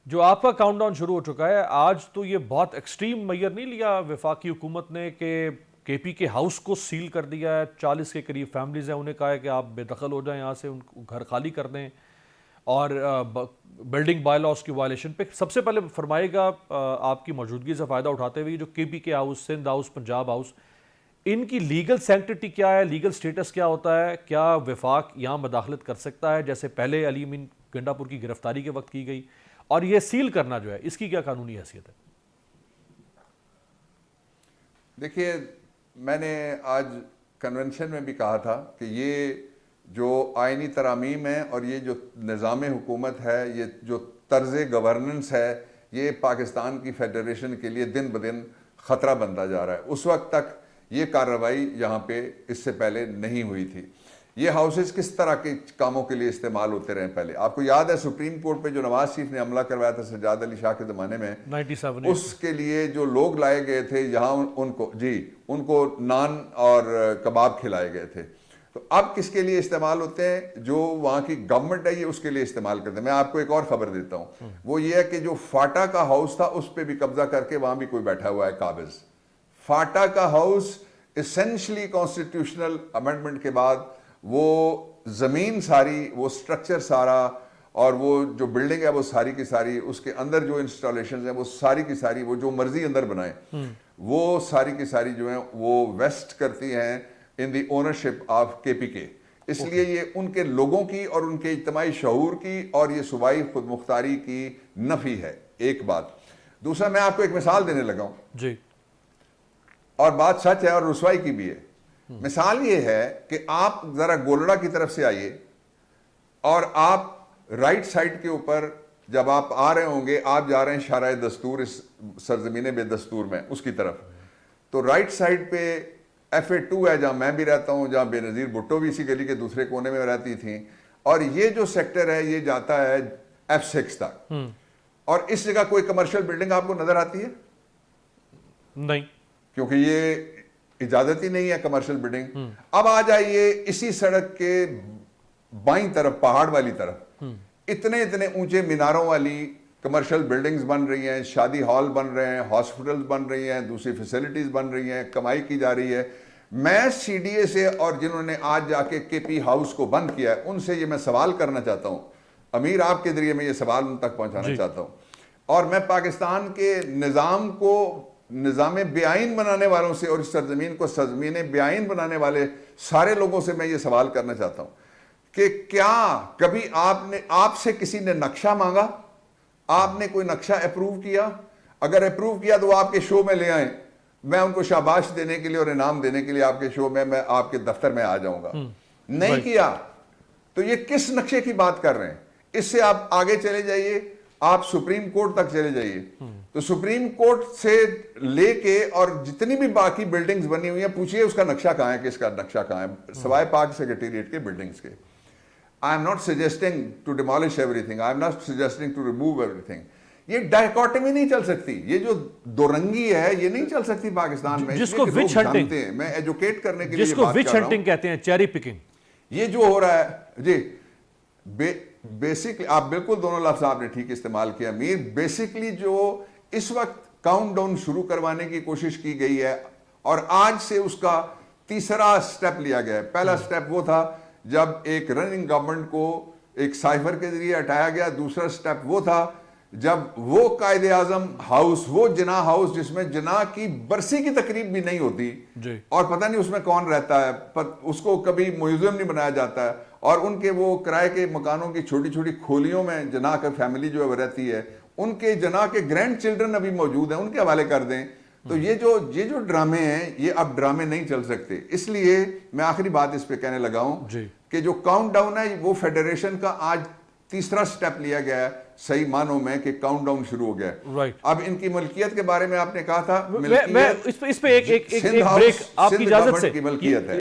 جو آپ کا کاؤنٹ ڈاؤن شروع ہو چکا ہے آج، تو یہ بہت ایکسٹریم میئر نہیں لیا وفاقی حکومت نے کہ کے پی کے ہاؤس کو سیل کر دیا ہے؟ 40 کے قریب فیملیز ہیں، انہیں کہا ہے کہ آپ بے دخل ہو جائیں، یہاں سے ان کو گھر خالی کر دیں، اور بلڈنگ بائی لاز کی وائلیشن پہ سب سے پہلے فرمائے گا آپ کی موجودگی سے فائدہ اٹھاتے ہوئے جو K P K house, Sindh house, Punjab house, ان کی لیگل سینکٹیٹی کیا ہے، لیگل سٹیٹس کیا ہوتا ہے؟ کیا وفاق یہاں مداخلت کر سکتا ہے جیسے پہلے علی امین گنڈا پور کی گرفتاری کے وقت کی گئی؟ اور یہ سیل کرنا جو ہے اس کی کیا قانونی حیثیت ہے؟ دیکھیے، میں نے آج کنونشن میں بھی کہا تھا کہ یہ جو آئینی ترامیم ہے اور یہ جو نظام حکومت ہے، یہ جو طرز گورننس ہے، یہ پاکستان کی فیڈریشن کے لیے دن بدن خطرہ بنتا جا رہا ہے۔ اس وقت تک یہ کارروائی یہاں پہ اس سے پہلے نہیں ہوئی تھی۔ یہ ہاؤسز کس طرح کے کاموں کے لیے استعمال ہوتے رہے پہلے؟ آپ کو یاد ہے سپریم کورٹ پہ جو نواز شریف نے حملہ کروایا تھا سجاد علی شاہ کے زمانے میں، 97 اس کے لیے جو لوگ لائے گئے تھے یہاں، ان کو نان اور کباب کھلائے گئے تھے۔ تو اب کس کے لیے استعمال ہوتے ہیں؟ جو وہاں کی گورنمنٹ ہے یہ اس کے لیے استعمال کرتے ہیں۔ میں آپ کو ایک اور خبر دیتا ہوں، وہ یہ ہے کہ جو فاٹا کا ہاؤس تھا اس پہ بھی قبضہ کر کے وہاں بھی کوئی بیٹھا ہوا ہے قابض۔ فاٹا کا ہاؤس اسینشلی کانسٹیٹیوشنل امینڈمنٹ کے بعد وہ زمین ساری، وہ سٹرکچر سارا، اور وہ جو بلڈنگ ہے وہ ساری کی ساری، اس کے اندر جو انسٹالیشنز ہیں وہ ساری کی ساری، وہ جو مرضی اندر بنائیں، وہ ساری کی ساری جو ہیں وہ ویسٹ کرتی ہیں ان دی اونرشپ آف کے پی کے۔ اس لیے یہ ان کے لوگوں کی اور ان کے اجتماعی شعور کی اور یہ صوبائی خود مختاری کی نفی ہے، ایک بات۔ دوسرا، میں آپ کو ایک مثال دینے لگا ہوں جی، اور بات سچ ہے اور رسوائی کی بھی ہے۔ مثال یہ ہے کہ آپ ذرا گولڑا کی طرف سے آئیے اور آپ رائٹ سائڈ کے اوپر جب آپ آ رہے ہوں گے، آپ جا رہے ہیں شارع دستور، اس سرزمین بے دستور میں، اس کی طرف، تو رائٹ سائڈ پہ FA2 ہے جہاں میں بھی رہتا ہوں، جہاں بے نظیر بھٹو بھی اسی گلی کے دوسرے کونے میں رہتی تھیں، اور یہ جو سیکٹر ہے یہ جاتا ہے F6 تک۔ اور اس جگہ کوئی کمرشل بلڈنگ آپ کو نظر آتی ہے؟ نہیں، کیونکہ یہ اجازت ہی نہیں ہے کمرشل بلڈنگ۔ اب آ جائیے اسی سڑک کے بائیں طرف، پہاڑ والی طرف، اتنے اونچے میناروں والی کمرشل بلڈنگز بن رہی ہیں، شادی ہال بن رہے ہیں، ہاسپٹلز بن رہی ہیں، دوسری فیسلٹیز بن رہی ہیں، کمائی کی جا رہی ہے۔ میں CDA سے اور جنہوں نے آج جا کے کے پی ہاؤس کو بند کیا ہے ان سے یہ میں سوال کرنا چاہتا ہوں، امیر آپ کے ذریعے میں یہ سوال ان تک پہنچانا چاہتا ہوں، اور میں پاکستان کے نظام کو نظام بے آئین بنانے والوں سے اور اس سرزمین کو سرزمین بے آئین بنانے والے سارے لوگوں سے میں یہ سوال کرنا چاہتا ہوں کہ کیا کبھی آپ سے کسی نے نقشہ مانگا؟ آپ نے کوئی نقشہ اپروو کیا؟ اگر اپروو کیا تو وہ آپ کے شو میں لے آئیں، میں ان کو شاباش دینے کے لیے اور انعام دینے کے لیے آپ کے شو میں آپ کے دفتر میں آ جاؤں گا۔ نہیں کیا تو یہ کس نقشے کی بات کر رہے ہیں؟ اس سے آپ آگے چلے جائیے، آپ سپریم کورٹ تک چلے جائیے، تو سپریم کورٹ سے لے کے اور جتنی بھی باقی بلڈنگز بنی ہوئی ہیں، پوچھئے اس کا نقشہ کہاں ہے، کہ اس کا نقشہ کہاں ہے سوائے پاک سیکریٹریٹ کے بلڈنگز کے۔ I am not suggesting to demolish everything. I am not suggesting to remove everything. یہ ڈائیکاٹمی نہیں چل سکتی، یہ جو دو رنگی ہے یہ نہیں چل سکتی پاکستان میں، جس کو وچ ہنٹنگ، میں ایجوکیٹ کرنے کے لیے جس کو وچ ہنٹنگ کہتے ہیں، چیری پکنگ، یہ جو ہو رہا ہے جی، بیسکلی آپ بالکل دونوں لفظ آپ نے ٹھیک استعمال کیا امیر۔ بیسکلی جو اس وقت کاؤنٹ ڈاؤن شروع کروانے کی کوشش کی گئی ہے اور آج سے اس کا تیسرا سٹیپ لیا گیا ہے۔ پہلا سٹیپ وہ تھا جب ایک رننگ گورنمنٹ کو ایک سائفر کے ذریعے ہٹایا گیا، دوسرا سٹیپ وہ تھا جب وہ قائد اعظم ہاؤس، وہ جناح ہاؤس جس میں جناح کی برسی کی تقریب بھی نہیں ہوتی اور پتہ نہیں اس میں کون رہتا ہے، اس کو کبھی میوزیم نہیں بنایا جاتا ہے، اور ان کے وہ کرائے کے مکانوں کی چھوٹی چھوٹی کھولیوں میں جناح کا فیملی جو ہے وہ رہتی ہے، ان کے جناح کے گرینڈ چلڈرن ابھی موجود ہیں، ان کے حوالے کر دیں۔ تو یہ جو ڈرامے ہیں یہ اب ڈرامے نہیں چل سکتے۔ اس لیے میں آخری بات اس پہ کہنے لگا ہوں کہ جو کاؤنٹ ڈاؤن ہے وہ فیڈریشن کا آج تیسرا سٹیپ لیا گیا ہے صحیح معنوں میں، کہ کاؤنٹ ڈاؤن شروع ہو گیا ہے۔ اب ان کی ملکیت کے بارے میں آپ نے کہا تھا، میں اس پہ ایک بریک آپ کی اجازت سے، کی ملکیت ہے۔